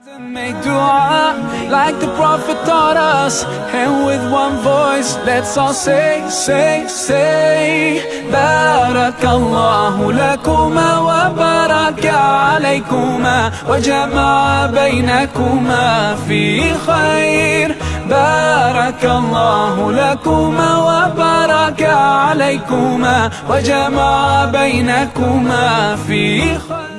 Make dua like the Prophet taught us, and with one voice let's all say Barakallahu lakuma wa baraka alaykuma wa jama'a baynakuma fi khair. Barakallahu lakuma wa baraka alaykuma wa jama'a baynakuma fi khair.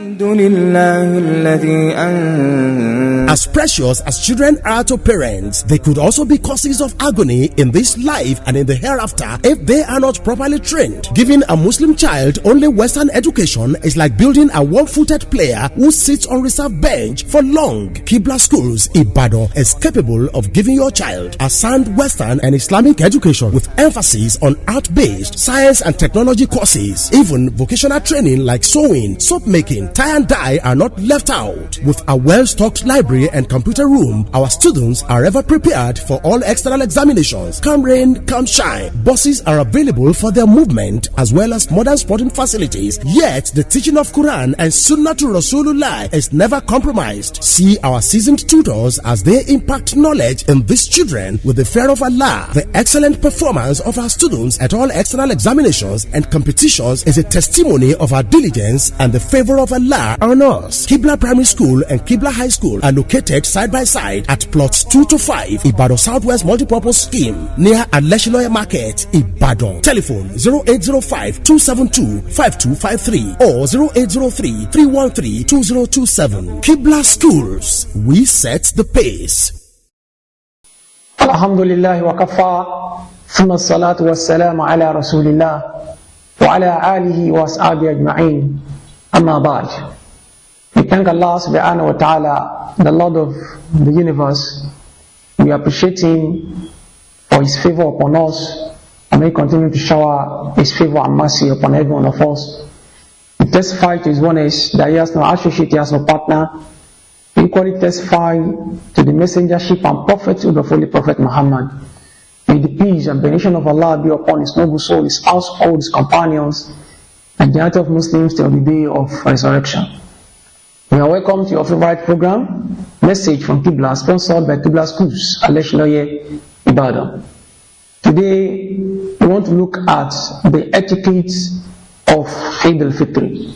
As precious as children are to parents, they could also be causes of agony in this life and in the hereafter if they are not properly trained. Giving a Muslim child only Western education is like building a one-footed player who sits on reserve bench for long. Qibla Schools Ibadan is capable of giving your child a sound Western and Islamic education with emphasis on art-based, science and technology courses. Even vocational training like sewing, soap making, tie and dye are not left out. With a well-stocked library and computer room, our students are ever prepared for all external examinations. Come rain, come shine. Buses are available for their movement as well as modern sporting facilities. Yet the teaching of Quran and Sunnah to Rasulullah is never compromised. See our seasoned tutors as they impact knowledge in these children with the fear of Allah. The excellent performance of our students at all external examinations and competitions is a testimony of our diligence and the favor of Allah on us. Qibla Primary School and Qibla High School are located side by side at plots 2 to 5 Ibadan Southwest Multipurpose Scheme near Aleshiloye Market, Ibadan. Telephone 0805-272-5253 or 0803-313-2027. Qibla Schools, we set the pace. Alhamdulillah wa kafa, thumma salatu wa salamu ala rasulillah wa ala alihi wa ashabihi ajma'in. Amma ba'd. We thank Allah subhanahu wa ta'ala, the Lord of the universe. We appreciate Him for His favor upon us, and may continue to shower His favor and mercy upon every one of us. We testify to His oneness, that He has no associate, He has no partner. We equally testify to the messengership and prophethood of Holy Prophet Muhammad. May the peace and benediction of Allah be upon His noble soul, His household, His companions, and the heart of Muslims till the day of resurrection. We are welcome to your favorite program, Message from Qibla, sponsored by Qibla Schools, Aleshiloye, Ibadan. Today, we want to look at the etiquettes of Eid-ul-Fitr.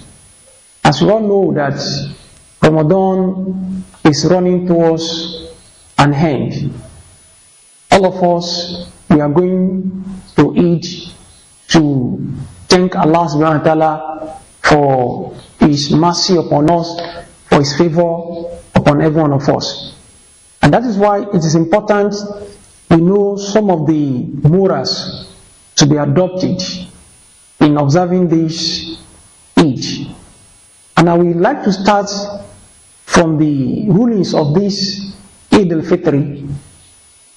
As we all know that Ramadan is running towards an end. All of us, we are going to Eid to thank Allah subhanahu wa ta'ala for His mercy upon us, for His favor upon every one of us. And that is why it is important we know some of the morals to be adopted in observing this Eid. And I would like to start from the rulings of this Eid-ul-Fitr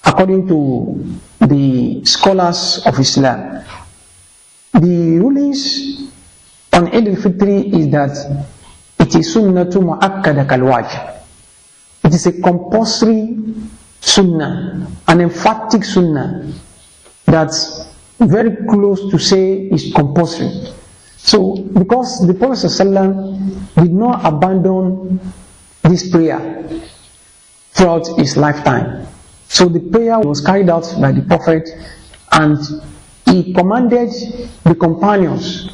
according to the scholars of Islam. The rulings on Eid-ul-Fitr is that it is sunnatu mu'akkada kal-wajib. It is a compulsory sunnah, an emphatic sunnah that's very close to say is compulsory. So, because the Prophet ﷺ did not abandon this prayer throughout his lifetime. So the prayer was carried out by the Prophet, and he commanded the companions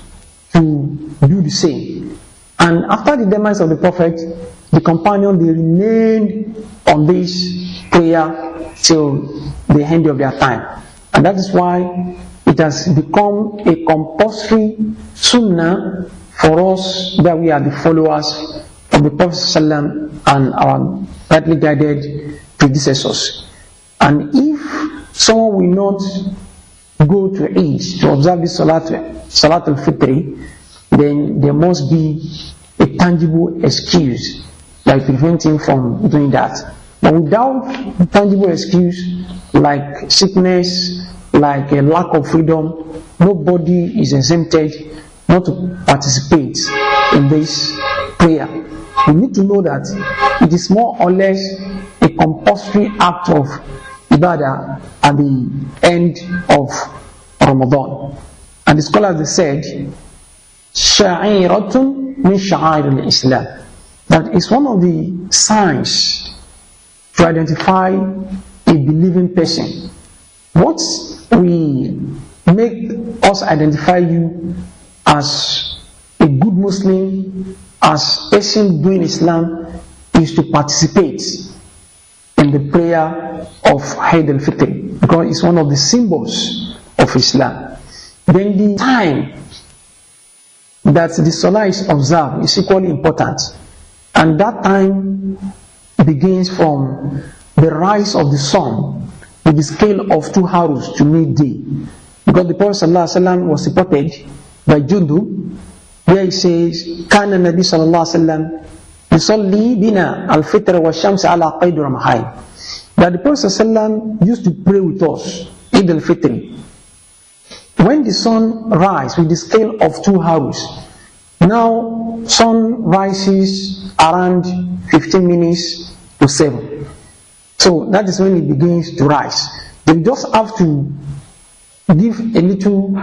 to do the same. And after the demise of the Prophet, the companions, they remained on this prayer till the end of their time. And that is why it has become a compulsory sunnah for us that we are the followers of the Prophet ﷺ and our rightly guided predecessors. And if someone will not go to Eid to observe this Salat al-Fitr, then there must be a tangible excuse that prevents him from doing that. But without a tangible excuse like sickness, like a lack of freedom, nobody is exempted not to participate in this prayer. We need to know that it is more or less a compulsory act of ibadah at the end of Ramadan. And the scholars, they said, sha'iratun min sha'air al-Islam, that is one of the signs to identify a believing person. What we make us identify you as a good Muslim, as person doing Islam, is to participate in the prayer of Eid-ul-Fitr, because it's one of the symbols of Islam. Then the time that the Salah is observed is equally important, and that time begins from the rise of the sun with the scale of 2 hours to midday, because the Prophet ﷺ was reported by Jundub, where he says, "Kana Nabi sallallahu alaihi wasallam yusalli bina al-fitr wa shams ala qayd ramhayn." That the Prophet ﷺ used to pray with us Eid al-Fitr when the sun rises with the scale of 2 hours. Now sun rises around 15 minutes to 7, so that is when it begins to rise. They just have to give a little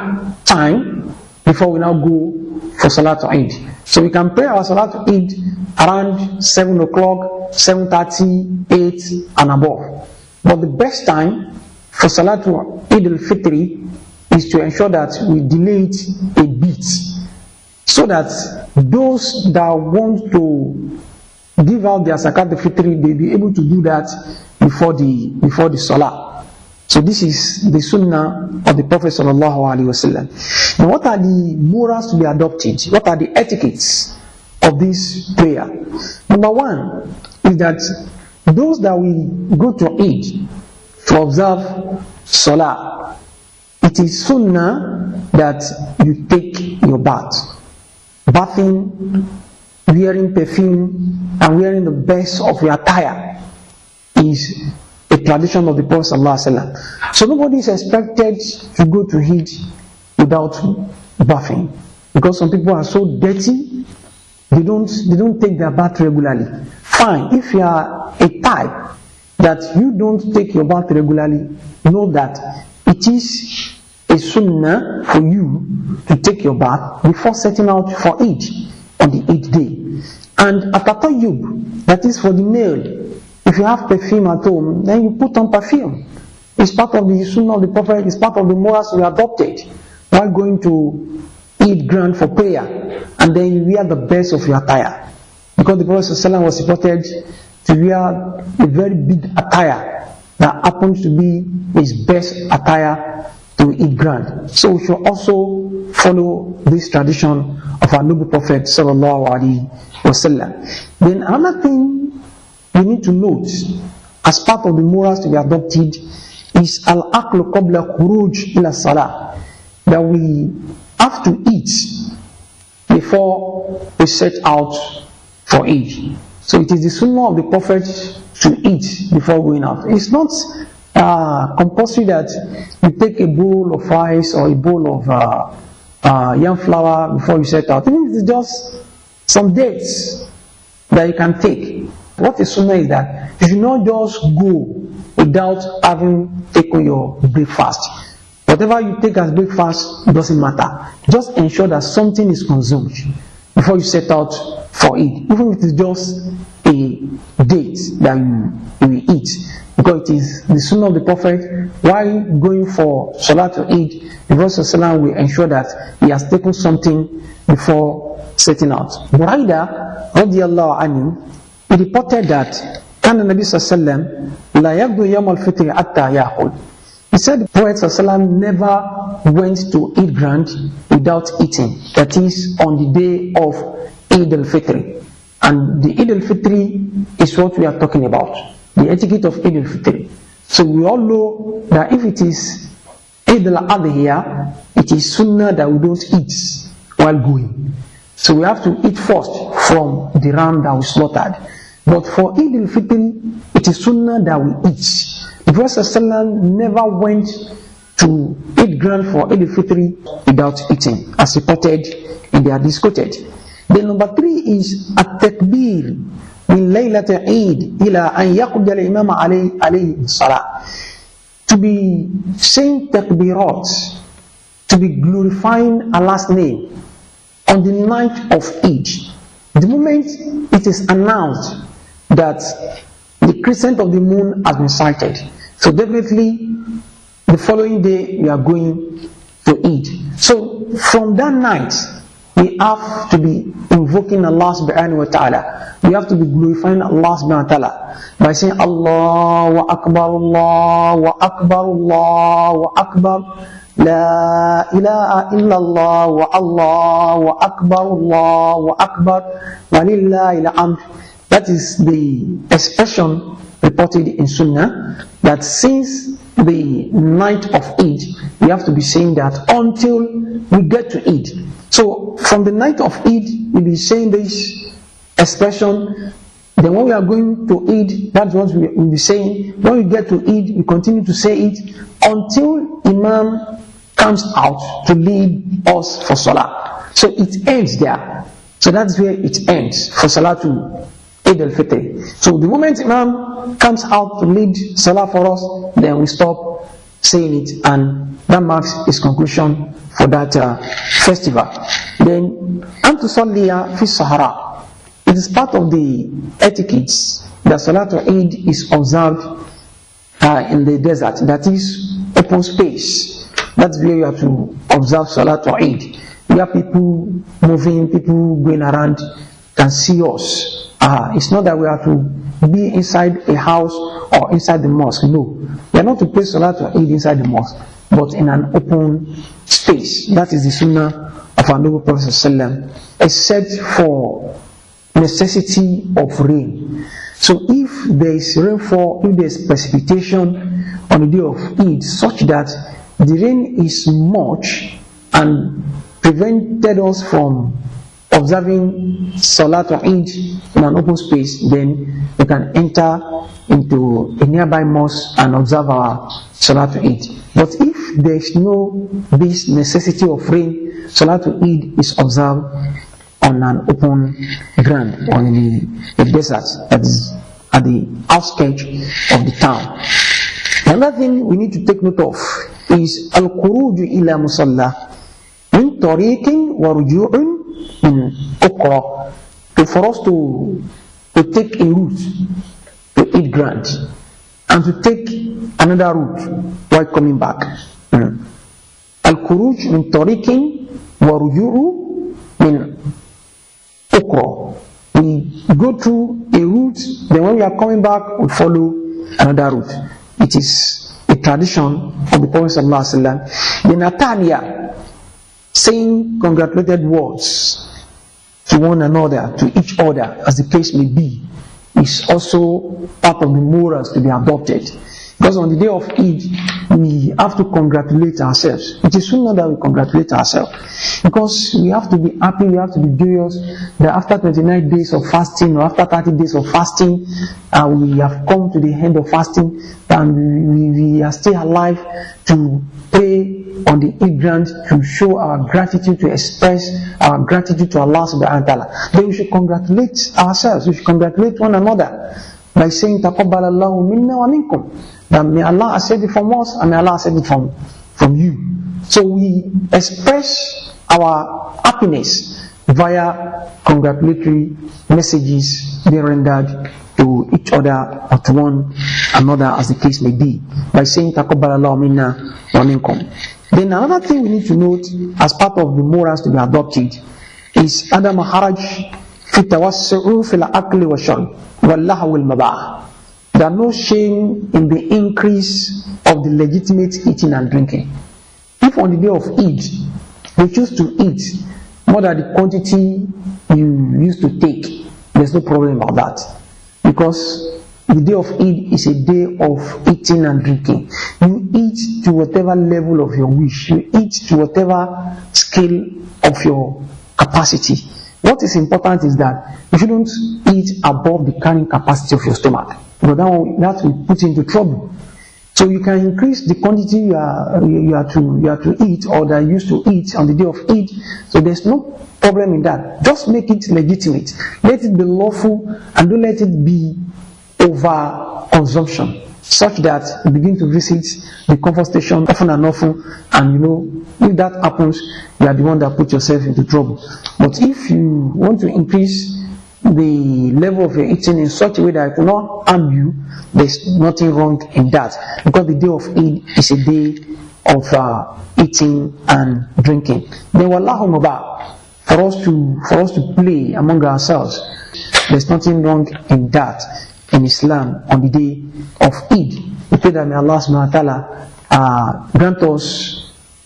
time before we now go for Salatul Eid. So we can pray our Salatul Eid around 7 o'clock, 7:30, 8 and above. But the best time for Salatul Eid al-Fitr is to ensure that we delay it a bit, so that those that want to give out their Zakat al-Fitr, they be able to do that before the Salah. So this is the Sunnah of the Prophet sallallahu alaihi wasallam. Now, what are the morals to be adopted? What are the etiquettes of this prayer? Number one is that those that we go to Eid to observe Salah, it is Sunnah that you take your bath. Bathing, wearing perfume, and wearing the best of your attire is a tradition of the Prophet ﷺ. So nobody is expected to go to Eid without bathing, because some people are so dirty, they don't take their bath regularly. Fine, if you are a type that you don't take your bath regularly, know that it is a sunnah for you to take your bath before setting out for Eid on the 8th day. And at-tatayyub, that is for the male. If you have perfume at home, then you put on perfume. It's part of the Sunnah of the Prophet, it's part of the morals we adopted while going to Eid ground for prayer, and then you wear the best of your attire. Because the Prophet ﷺ was reported to wear a very big attire that happens to be his best attire to Eid ground. So we should also follow this tradition of our noble Prophet sallallahu alaihi wasallam. Then another thing we need to note as part of the morals to be adopted is al-aqlu qabla khuruj ila salah, that we have to eat before we set out for Eid. So it is the sunnah of the Prophet to eat before going out. It's not compulsory that you take a bowl of rice or a bowl of yam flour before you set out. Even if it's just some dates that you can take. What is sunnah is that you should not just go without having taken your breakfast. Whatever you take as breakfast doesn't matter. Just ensure that something is consumed before you set out for it, even if it's just a date that you eat, because it is the sunnah of the Prophet. While going for Salatul Eid, the Prophet ﷺ will ensure that he has taken something before setting out. Buraida radiyallahu anhu, he reported that Kana Nabi sallallahu la yaqdu yawm al-fitr hatta yaqul. He said the Prophet sallallahu never went to Eid ground without eating. That is on the day of Eid-ul-Fitr. And the Eid-ul-Fitr is what we are talking about, the etiquette of Eid-ul-Fitr. So we all know that if it is Eid-al-Adha, it is sunnah that we don't eat while going. So we have to eat first from the ram that we slaughtered. But for Eid-ul-Fitr, it is sunnah that we eat. The Prophet ﷺ never went to Eid ground for Eid-ul-Fitr without eating, as reported in the hadith quoted. Then number 3 is at-takbir min laylat Eid ila an yaqdi al-imam alayhi salah. To be saying takbirat, to be glorifying Allah's name on the night of Eid. The moment it is announced that the crescent of the moon has been sighted. So definitely the following day we are going to Eid. So from that night we have to be invoking Allah subhanahu wa ta'ala. We have to be glorifying Allah subhanahu wa ta'ala by saying Allahu Akbar, Allahu Akbar, Allahu Akbar, La ilaha illallah wa Allahu Akbar, Allahu Akbar, wa lillahi al-hamd. That is the expression reported in Sunnah, that since the night of Eid, we have to be saying that until we get to Eid. So from the night of Eid, we'll be saying this expression. Then when we are going to Eid, that's what we'll be saying. When we get to Eid, we continue to say it until Imam comes out to lead us for Salah. So it ends there. So that's where it ends for Salah to Eid-ul-Fitr. So the moment Imam comes out to lead Salah for us, then we stop saying it, and that marks its conclusion for that festival. Then, Antusalliya fi Sahara. It is part of the etiquettes that Salatul Eid is observed in the desert, that is open space. That's where you have to observe Salatul Eid. We have people moving, people going around can see us. It's not that we have to be inside a house or inside the mosque. No, we are not to pray Salatul Eid inside the mosque, but in an open space. That is the Sunnah of our noble Prophet ﷺ, except for necessity of rain. So if there is rainfall, if there is precipitation on the day of Eid, such that the rain is much and prevented us from observing Salatul Eid in an open space, then we can enter into a nearby mosque and observe our Salatul Eid. But if there is no this necessity of rain, Salatul Eid is observed on an open ground or in a desert that is at the outskirts of the town. Another thing we need to take note of is al-khuruj ila musalla min tariqin wa ruju'un min ukhra. For us to take a route to Eid Grant and to take another route while coming back. Al-khuruj min tariqin wa ruju'u min ukhra. We go through a route, then when we are coming back, we follow another route. It is a tradition of the Prophet ﷺ. The Natania, saying congratulated words to one another, to each other, as the case may be, is also part of the morals to be adopted. Because on the day of Eid, we have to congratulate ourselves. It is sooner that we congratulate ourselves. Because we have to be happy, we have to be joyous that after 29 days of fasting or after 30 days of fasting, we have come to the end of fasting and we are still alive to pray on the Eid grant, to show our gratitude, to express our gratitude to Allah subhanahu wa ta'ala. Then we should congratulate ourselves, we should congratulate one another by saying taqabbalallahu minna wa minkum, that may Allah accept it from us and may Allah accept it from you. So we express our happiness via congratulatory messages being rendered to each other or to one another, as the case may be, by saying taqabbalallahu minna wa minkum. Then another thing we need to note as part of the morals to be adopted is adam haraj fi tawassu'u fil akli wa shurb wal lahw wal mabah. There are no shame in the increase of the legitimate eating and drinking. If on the day of Eid you choose to eat more than the quantity you used to take, there's no problem about that, because the day of Eid is a day of eating and drinking. You eat to whatever level of your wish. You eat to whatever scale of your capacity. What is important is that you shouldn't eat above the carrying capacity of your stomach, because that will put you into trouble. So you can increase the quantity you are to eat, or that you used to eat on the day of Eid. So there's no problem in that. Just make it legitimate. Let it be lawful, and don't let it be over consumption, such that you begin to visit the comfort station often and often, and if that happens, you are the one that put yourself into trouble. But if you want to increase the level of your eating in such a way that it will not harm you, there's nothing wrong in that, because the day of Eid is a day of eating and drinking. Then wallahu mubah, for us to play among ourselves, there's nothing wrong in that in Islam on the day of Eid. We pray that may Allah subhanahu wa ta'ala grant us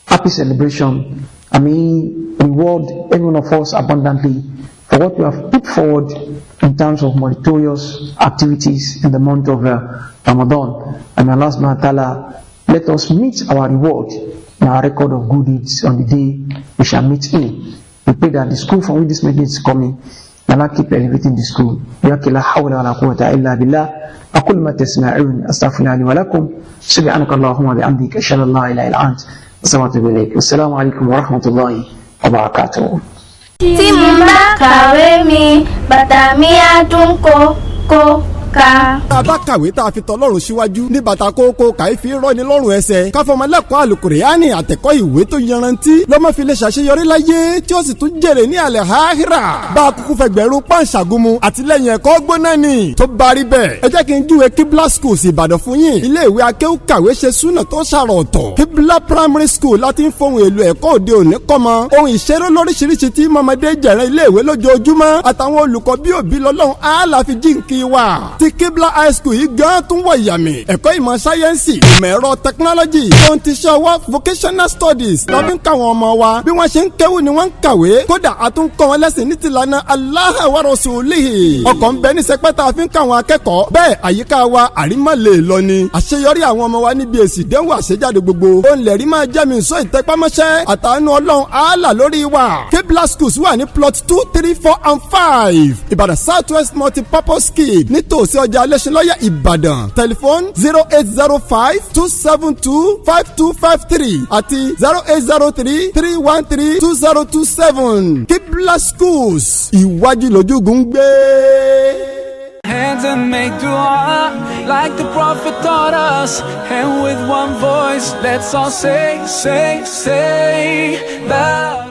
happy celebration, and may reward every one of us abundantly for what we have put forward in terms of meritorious activities in the month of Ramadan. And may Allah subhanahu wa ta'ala let us meet our reward in our record of good deeds on the day we shall meet in. We pray that the school from which this meeting is coming, may Allah keep elevating the school. La hawla wa la quwwata illa billah. أقول ما تسمعون أستغفر الله لي ولكم سبحانك اللهم وبحمدك أشهد أن لا إله إلا أنت أستغفرك إليك والسلام عليكم ورحمة الله وبركاته. Tí mo bá kàwé mi, bàtà mi á dún kó. Tá a bá kàwé tá a fi tọ́lọ́run síwájú ní bàtà kókó kàífi rọ́ni lọ́rùn ẹsẹ̀ káfọmọlẹ́kọ̀ọ́ àlùkùránì àtẹ̀kọ́ ìwé tó yanrantí lọ́mọ fi lè ṣàṣeyọrí láyé tí ó sì tún jèrè ní alẹ́ àhírà bá a kúkú fẹgbẹ̀rún pàǹṣàgùnmu àtìlẹ́yìn ẹ̀kọ́ gbóná ni tó bá rí bẹ́ẹ̀ ẹ jẹ́ kí n júwe Kibla schools Ìbàdàn fún yín ilé ìwé akéwù kàwé ṣe súnà tó ṣàrọ̀ ọ̀tọ̀ Kibla primary school láti ń fohùn èlò ẹ̀kọ́ òde òní kọ́mọ ohun ìṣeré lóríṣiríṣi tí mọ́mọdé jẹ̀rẹ̀ ilé ìwé lójoojúmọ́ àtàwọn olùkọ́ bí òbí lọ́lọ́run àálà fi jíǹkì wà ti Kibla high school yìí gan tún wọ ìyàmì ẹ̀kọ́ ìmọ̀ sáyẹ́ǹsì ìmọ̀ ẹ̀rọ technology tó ń ti ṣe ọwọ́ vocational studies lọ́bí ń káwọn ọmọ wa bí wọ́n ṣe ń kéwù ni wọ́n ń kàwé kódà a tún kọ́ wọn lẹ́sìn ní tìlànà Allah wa rasulihi ọkọ̀ ń bẹ ní sẹpẹ́tà fi ń káwọn akẹ́kọ̀ọ́ bẹ́ẹ̀ àyíká wa àrímọ́ lè lọ ni àṣeyọrí àwọn ọmọ wa níbi èsì ìdánwò àṣejáde gbogbo ó ń lẹ̀rí máa jẹ́ mi sọ ìtẹ́pámọ́ṣẹ́ àtàánú ọlọ́run àálà lórí wa Kibla schools wà ní plot 2, 3, 4 and 5 Ìbàdàn South West multipurpose scheme nítòsí ọjà Alẹ́ṣinlọ́yẹ̀ Ìbàdàn tẹlifon 0805-272-5253 àti 0803-313-2027 Kibla schools ìwájú lójúgùn gbé. Hands and make dua like the Prophet taught us, and with one voice let's all say that